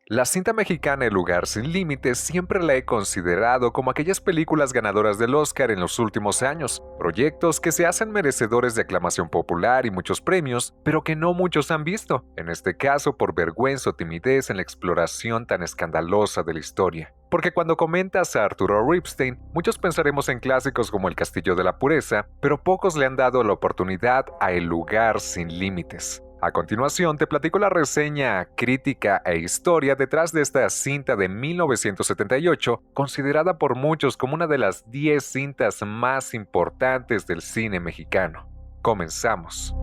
La cinta mexicana El lugar sin límites siempre la he considerado como aquellas películas ganadoras del Oscar en los últimos años, proyectos que se hacen merecedores de aclamación popular y muchos premios, pero que no muchos han visto, en este caso por vergüenza o timidez en la exploración tan escandalosa de la historia. Porque cuando comentas a Arturo Ripstein, muchos pensaremos en clásicos como El Castillo de la Pureza, pero pocos le han dado la oportunidad a El lugar sin límites. A continuación, te platico la reseña, crítica e historia detrás de esta cinta de 1978, considerada por muchos como una de las 10 cintas más importantes del cine mexicano. Comenzamos.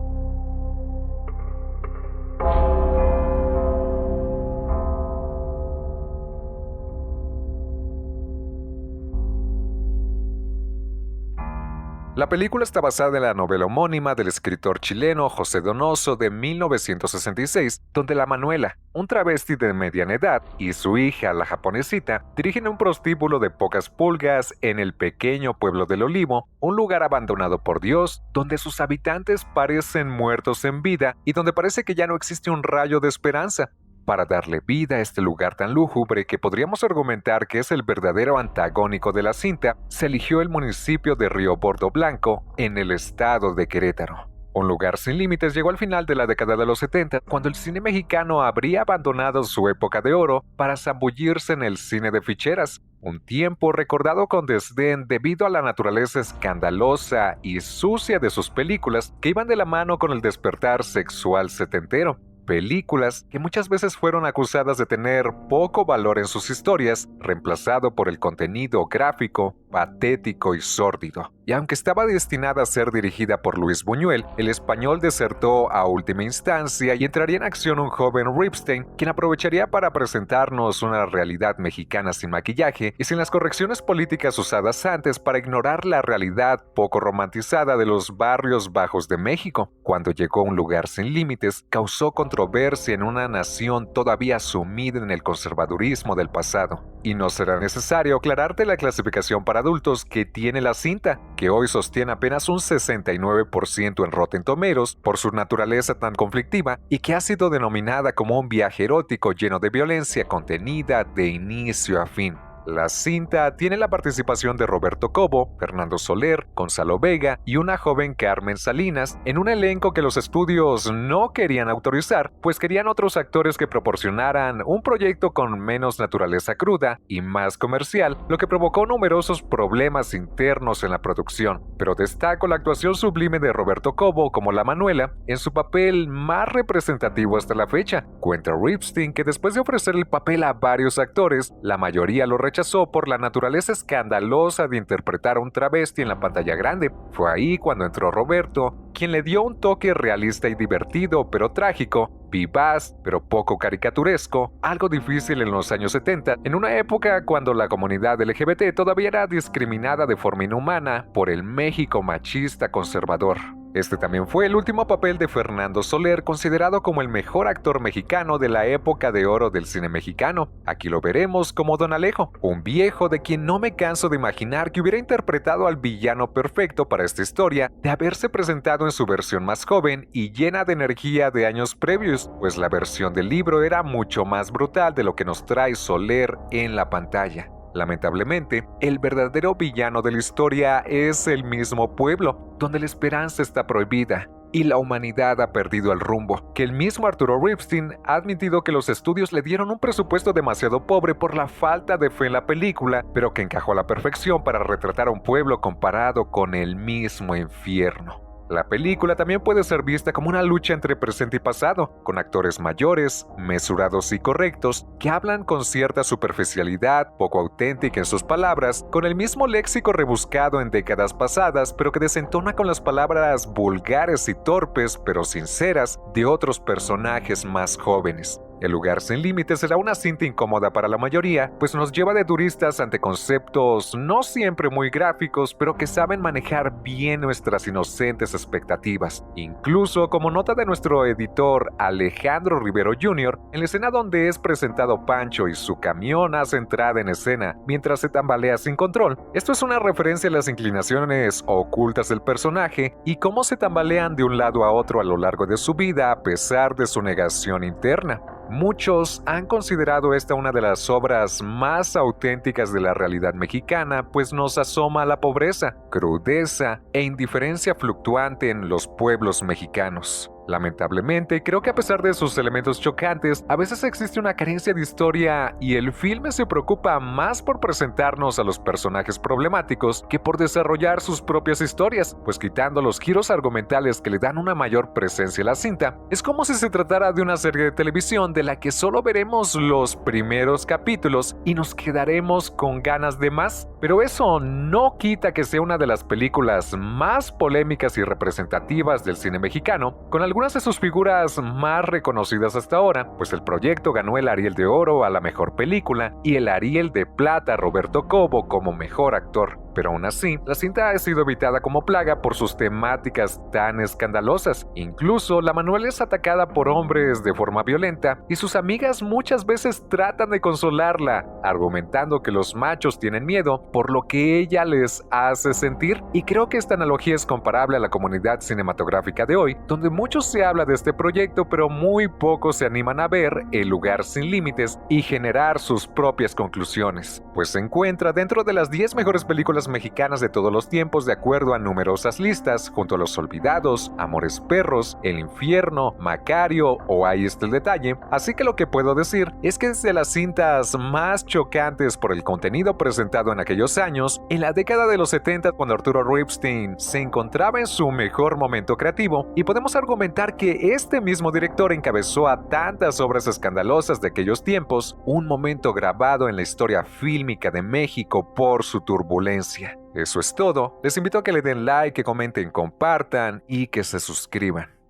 La película está basada en la novela homónima del escritor chileno José Donoso de 1966, donde la Manuela, un travesti de mediana edad, y su hija, la japonesita, dirigen un prostíbulo de pocas pulgas en el pequeño pueblo del Olivo, un lugar abandonado por Dios, donde sus habitantes parecen muertos en vida y donde parece que ya no existe un rayo de esperanza. Para darle vida a este lugar tan lúgubre que podríamos argumentar que es el verdadero antagónico de la cinta, se eligió el municipio de Río Bordo Blanco, en el estado de Querétaro. Un lugar sin límites llegó al final de la década de los 70, cuando el cine mexicano habría abandonado su época de oro para zambullirse en el cine de ficheras, un tiempo recordado con desdén debido a la naturaleza escandalosa y sucia de sus películas que iban de la mano con el despertar sexual setentero. Películas que muchas veces fueron acusadas de tener poco valor en sus historias, reemplazado por el contenido gráfico, patético y sórdido. Y aunque estaba destinada a ser dirigida por Luis Buñuel, el español desertó a última instancia y entraría en acción un joven Ripstein, quien aprovecharía para presentarnos una realidad mexicana sin maquillaje y sin las correcciones políticas usadas antes para ignorar la realidad poco romantizada de los barrios bajos de México. Cuando llegó a Un lugar sin límites, causó controversia en una nación todavía sumida en el conservadurismo del pasado. Y no será necesario aclararte la clasificación para adultos que tiene la cinta, que hoy sostiene apenas un 69% en Rotten Tomatoes por su naturaleza tan conflictiva y que ha sido denominada como un viaje erótico lleno de violencia contenida de inicio a fin. La cinta tiene la participación de Roberto Cobo, Fernando Soler, Gonzalo Vega y una joven Carmen Salinas en un elenco que los estudios no querían autorizar, pues querían otros actores que proporcionaran un proyecto con menos naturaleza cruda y más comercial, lo que provocó numerosos problemas internos en la producción. Pero destaco la actuación sublime de Roberto Cobo como la Manuela en su papel más representativo hasta la fecha. Cuenta Ripstein que después de ofrecer el papel a varios actores, la mayoría lo rechazó por la naturaleza escandalosa de interpretar a un travesti en la pantalla grande. Fue ahí cuando entró Roberto, quien le dio un toque realista y divertido, pero trágico, vivaz, pero poco caricaturesco, algo difícil en los años 70, en una época cuando la comunidad LGBT todavía era discriminada de forma inhumana por el México machista conservador. Este también fue el último papel de Fernando Soler, considerado como el mejor actor mexicano de la época de oro del cine mexicano. Aquí lo veremos como Don Alejo, un viejo de quien no me canso de imaginar que hubiera interpretado al villano perfecto para esta historia, de haberse presentado en su versión más joven y llena de energía de años previos, pues la versión del libro era mucho más brutal de lo que nos trae Soler en la pantalla. Lamentablemente, el verdadero villano de la historia es el mismo pueblo, donde la esperanza está prohibida y la humanidad ha perdido el rumbo, que el mismo Arturo Ripstein ha admitido que los estudios le dieron un presupuesto demasiado pobre por la falta de fe en la película, pero que encajó a la perfección para retratar a un pueblo comparado con el mismo infierno. La película también puede ser vista como una lucha entre presente y pasado, con actores mayores, mesurados y correctos, que hablan con cierta superficialidad, poco auténtica en sus palabras, con el mismo léxico rebuscado en décadas pasadas, pero que desentona con las palabras vulgares y torpes, pero sinceras, de otros personajes más jóvenes. El lugar sin límites será una cinta incómoda para la mayoría, pues nos lleva de turistas ante conceptos no siempre muy gráficos, pero que saben manejar bien nuestras inocentes expectativas. Incluso, como nota de nuestro editor Alejandro Rivero Jr., en la escena donde es presentado Pancho y su camión hace entrada en escena mientras se tambalea sin control, esto es una referencia a las inclinaciones ocultas del personaje y cómo se tambalean de un lado a otro a lo largo de su vida a pesar de su negación interna. Muchos han considerado esta una de las obras más auténticas de la realidad mexicana, pues nos asoma la pobreza, crudeza e indiferencia fluctuante en los pueblos mexicanos. Lamentablemente, creo que a pesar de sus elementos chocantes, a veces existe una carencia de historia y el filme se preocupa más por presentarnos a los personajes problemáticos que por desarrollar sus propias historias, pues quitando los giros argumentales que le dan una mayor presencia a la cinta, es como si se tratara de una serie de televisión de la que solo veremos los primeros capítulos y nos quedaremos con ganas de más. Pero eso no quita que sea una de las películas más polémicas y representativas del cine mexicano, con algunas de sus figuras más reconocidas hasta ahora, pues el proyecto ganó el Ariel de Oro a la mejor película y el Ariel de Plata a Roberto Cobo como mejor actor. Pero aún así, la cinta ha sido evitada como plaga por sus temáticas tan escandalosas. Incluso, la Manuela es atacada por hombres de forma violenta y sus amigas muchas veces tratan de consolarla, argumentando que los machos tienen miedo por lo que ella les hace sentir. Y creo que esta analogía es comparable a la comunidad cinematográfica de hoy, donde mucho se habla de este proyecto, pero muy pocos se animan a ver El lugar sin límites y generar sus propias conclusiones, pues se encuentra dentro de las 10 mejores películas mexicanas de todos los tiempos de acuerdo a numerosas listas, junto a Los Olvidados, Amores Perros, El Infierno, Macario o Ahí está el detalle. Así que lo que puedo decir es que es de las cintas más chocantes por el contenido presentado en aquellos años, en la década de los 70, cuando Arturo Ripstein se encontraba en su mejor momento creativo, y podemos argumentar que este mismo director encabezó a tantas obras escandalosas de aquellos tiempos, un momento grabado en la historia fílmica de México por su turbulencia. Eso es todo. Les invito a que le den like, que comenten, compartan y que se suscriban.